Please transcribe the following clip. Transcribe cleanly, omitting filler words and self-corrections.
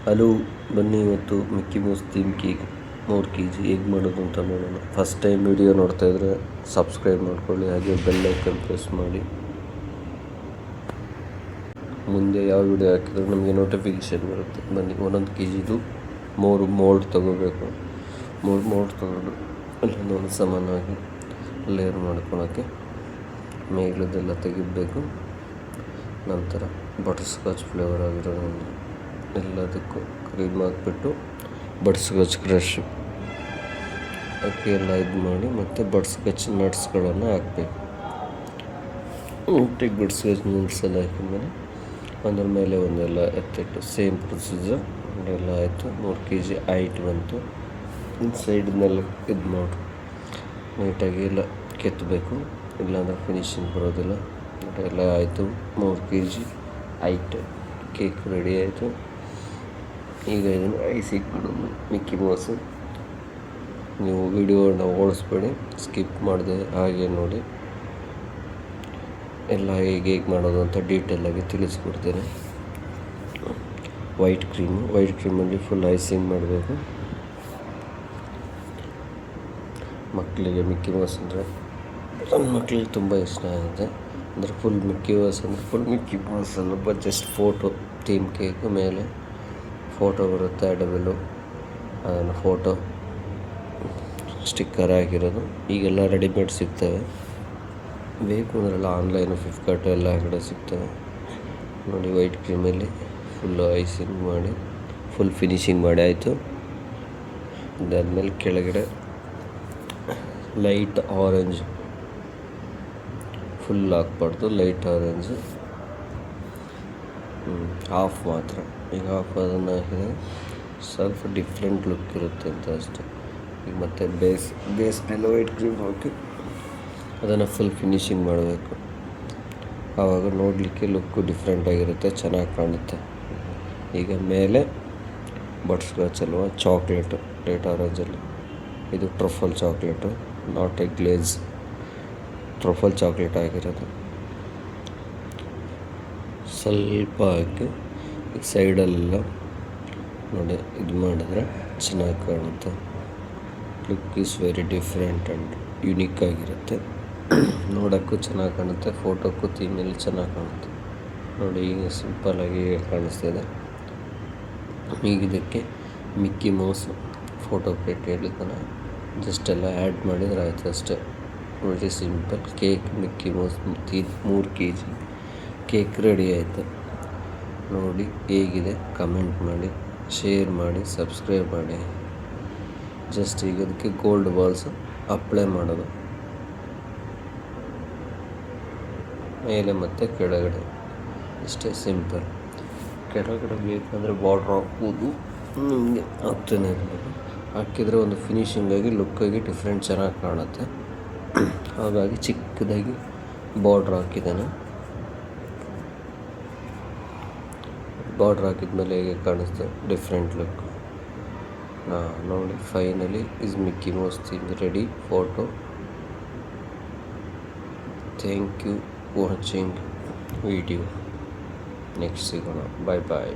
Hello, ಬನ್ನಿ ಇವತ್ತು ಮಿಕ್ಕಿ Mouse theme cake 3 kg ಹೇಗೆ ಮಾಡೋದು ಅಂತ ನೋಡೋಣ. ಫಸ್ಟ್ ಟೈಮ್ ವಿಡಿಯೋ ನೋಡ್ತಾ ಇದ್ದರೆ ಸಬ್ಸ್ಕ್ರೈಬ್ ಮಾಡ್ಕೊಳ್ಳಿ, ಹಾಗೆ ಬೆಲ್ ಐಕನ್ ಪ್ರೆಸ್ ಮಾಡಿ. ಮುಂದೆ ಯಾವ ವಿಡಿಯೋ ಹಾಕಿದ್ರೆ ನಮಗೆ ನೋಟಿಫಿಕೇಷನ್ ಬರುತ್ತೆ. ಬನ್ನಿ, 1 kgದು 3 ಮೋಲ್ಡ್ ತೊಗೋಬೇಕು. 3 ಮೋಲ್ಡ್ ತೊಗೊಂಡು ಅಲ್ಲೊಂದು ಸಮಾನವಾಗಿ ಲೇಯರ್ ಮಾಡ್ಕೊಳ್ಳೋಕ್ಕೆ ಮೇಲದೆಲ್ಲ ತೆಗಿಬೇಕು. ನಂತರ ಬಟರ್ ಸ್ಕಾಚ್ ಫ್ಲೇವರ್ ಆಗಿರೋದನ್ನು ಎಲ್ಲದಕ್ಕೂ ಕ್ರೀಮ್ ಹಾಕ್ಬಿಟ್ಟು ಬಟರ್ ಸ್ಕಾಚ್ ಕ್ರಶ್ ಹಾಕಿ ಎಲ್ಲ ಇದು ಮಾಡಿ, ಮತ್ತು ಬಟರ್ ಸ್ಕಾಚ್ ನಟ್ಸ್ಗಳನ್ನು ಹಾಕಬೇಕು. ಒಟ್ಟಿಗೆ ಬಟರ್ ಸ್ಕಾಚ್ ನಟ್ಸ್ ಎಲ್ಲ ಹಾಕಿದ್ಮೇಲೆ ಅದ್ರ ಮೇಲೆ ಒಂದೆಲ್ಲ ಎತ್ತಿಟ್ಟು ಸೇಮ್ ಪ್ರೊಸೀಜರ್ ಎಲ್ಲ ಆಯಿತು. 3 kg ಹೈಟ್ ಬಂತು. ಸೈಡ್ನೆಲ್ಲ ಇದು ಮಾಡಿ ನೀಟಾಗಿ ಎಲ್ಲ ಕೆತ್ತಬೇಕು, ಇಲ್ಲಾಂದರೆ ಫಿನಿಶಿಂಗ್ ಬರೋದಿಲ್ಲ. ಎಲ್ಲ ಆಯಿತು. 3 kg ಹೈಟ್ ಕೇಕ್ ರೆಡಿ ಆಯಿತು. ಈಗ ಇದನ್ನು ಐಸಿಂಗ್ ಮಾಡೋದು ಮಿಕ್ಕಿ ಮೌಸು. ನೀವು ವಿಡಿಯೋನ ಓಡಿಸ್ಬೇಡಿ, ಸ್ಕಿಪ್ ಮಾಡಿದೆ ಹಾಗೆ ನೋಡಿ. ಎಲ್ಲ ಹೇಗೆ ಮಾಡೋದು ಅಂತ ಡೀಟೇಲಾಗಿ ತಿಳಿಸ್ಕೊಡ್ತೇನೆ. ವೈಟ್ ಕ್ರೀಮಲ್ಲಿ ಫುಲ್ ಐಸಿಂಗ್ ಮಾಡಬೇಕು. ಮಕ್ಕಳಿಗೆ ಮಿಕ್ಕಿ ಮೌಸ್ ಅಂದರೆ ನನ್ನ ಮಕ್ಕಳಿಗೆ ತುಂಬ ಇಷ್ಟ ಆಗುತ್ತೆ. ಅಂದರೆ ಫುಲ್ ಮಿಕ್ಕಿ ಮೌಸ್ ಅಂದರೆ ಫುಲ್ ಮಿಕ್ಕಿ ಮೌಸ್ ಅಲ್ಲ, ಜಸ್ಟ್ ಫೋಟೋ ಥೀಮ್ ಕೇಕ್ ಮೇಲೆ ಫೋಟೋ ಬರುತ್ತೆ, ಅಡವೆಲು ಅದನ್ನು ಫೋಟೋ ಸ್ಟಿಕ್ಕರ್ ಆಗಿರೋದು. ಈಗೆಲ್ಲ ರೆಡಿಮೇಡ್ ಸಿಗ್ತವೆ, ಬೇಕು ಅಂದ್ರೆಲ್ಲ ಆನ್ಲೈನು, ಫ್ಲಿಪ್ಕಾರ್ಟು ಎಲ್ಲ ಕಡೆ ಸಿಗ್ತವೆ ನೋಡಿ. ವೈಟ್ ಕ್ರೀಮಲ್ಲಿ ಫುಲ್ ಐಸಿಂಗ್ ಮಾಡಿ ಫುಲ್ ಫಿನಿಶಿಂಗ್ ಮಾಡಿ ಆಯಿತು. ಇದಾದಮೇಲೆ ಕೆಳಗಡೆ ಲೈಟ್ ಆರೆಂಜ್, ಫುಲ್ ಹಾಕ್ಬಾರ್ದು, ಲೈಟ್ ಆರೆಂಜು ಹಾಫ್ ಮಾತ್ರ. ಈಗ ಹಾಫ್ ಅದನ್ನು ಹಾಕಿದರೆ ಸ್ವಲ್ಪ ಡಿಫ್ರೆಂಟ್ ಲುಕ್ ಇರುತ್ತೆ ಅಂತ ಅಷ್ಟೆ. ಈಗ ಮತ್ತೆ ಬೇಸ್ ಮೇಲೆ ವೈಟ್ ಕ್ರೀಮ್ ಹಾಕಿ ಅದನ್ನು ಫುಲ್ ಫಿನಿಶಿಂಗ್ ಮಾಡಬೇಕು. ಆವಾಗ ನೋಡಲಿಕ್ಕೆ ಲುಕ್ಕು ಡಿಫ್ರೆಂಟಾಗಿರುತ್ತೆ, ಚೆನ್ನಾಗಿ ಕಾಣುತ್ತೆ. ಈಗ ಮೇಲೆ ಬಟರ್ ಸ್ಕಾಚ್ ಅಲ್ವಾ, ಚಾಕ್ಲೇಟು, ಲೈಟ್ ಆರೆಂಜಲ್ಲಿ ಇದು truffle chocolate, not a glaze, truffle chocolate ಆಗಿರೋದು ಸ್ವಲ್ಪ ಹಾಕಿ ಈಗ ಸೈಡಲ್ಲೆಲ್ಲ ನೋಡಿ ಇದು ಮಾಡಿದ್ರೆ ಚೆನ್ನಾಗಿ ಕಾಣುತ್ತೆ. Look is very different and unique ಆಗಿರುತ್ತೆ. ನೋಡೋಕ್ಕೂ ಚೆನ್ನಾಗಿ ಕಾಣುತ್ತೆ, ಫೋಟೋಕ್ಕೂ ಥೀಮಲ್ಲಿ ಚೆನ್ನಾಗಿ ಕಾಣುತ್ತೆ ನೋಡಿ. ಈಗ ಸಿಂಪಲ್ಲಾಗಿ ಕಾಣಿಸ್ತಿದೆ. ಈಗ ಇದಕ್ಕೆ ಮಿಕ್ಕಿ ಮೌಸ್ ಫೋಟೋ ಪ್ಲೇಟ್ ಹೇಳಿದ್ದಾನೆ, ಜಸ್ಟ್ ಎಲ್ಲ ಆ್ಯಡ್ ಮಾಡಿದರೆ ಆಯಿತು ಅಷ್ಟೇ. Very simple cake Mickey Mouse 3 kg cake ready ಆಯಿತು ನೋಡಿ. ಹೇಗಿದೆ ಕಮೆಂಟ್ ಮಾಡಿ, ಶೇರ್ ಮಾಡಿ, ಸಬ್ಸ್ಕ್ರೈಬ್ ಮಾಡಿ. ಜಸ್ಟ್ ಈಗ ಅದಕ್ಕೆ ಗೋಲ್ಡ್ ಬಾಲ್ಸ್ ಅಪ್ಲೈ ಮಾಡೋದು ಮೇಲೆ ಮತ್ತು ಕೆಳಗಡೆ, ಇಷ್ಟೇ ಸಿಂಪಲ್. ಕೆಳಗಡೆ ಬೇಕಂದರೆ ಬಾರ್ಡ್ರ್ ಹಾಕ್ಬೋದು, ನಿಮಗೆ ಆಗ್ತಾನೆ ಇರ್ಬೋದು. ಹಾಕಿದರೆ ಒಂದು ಫಿನಿಶಿಂಗಾಗಿ ಲುಕ್ಕಾಗಿ ಡಿಫ್ರೆಂಟ್ ಚೆನ್ನಾಗಿ ಕಾಣುತ್ತೆ. ಹಾಗಾಗಿ ಚಿಕ್ಕದಾಗಿ ಬಾರ್ಡ್ರ್ ಹಾಕಿದ್ದಾನೆ. ಬಾರ್ಡ್ರ್ ಹಾಕಿದ್ಮೇಲೆ ಹೇಗೆ ಕಾಣಿಸ್ತು, ಡಿಫ್ರೆಂಟ್ ಲುಕ್ ನೋಡಿ. Finally is Mickey Mouse theme ready photo. Thank you watching video. Next ಸಿಗೋಣ, ಬಾಯ್ ಬಾಯ್.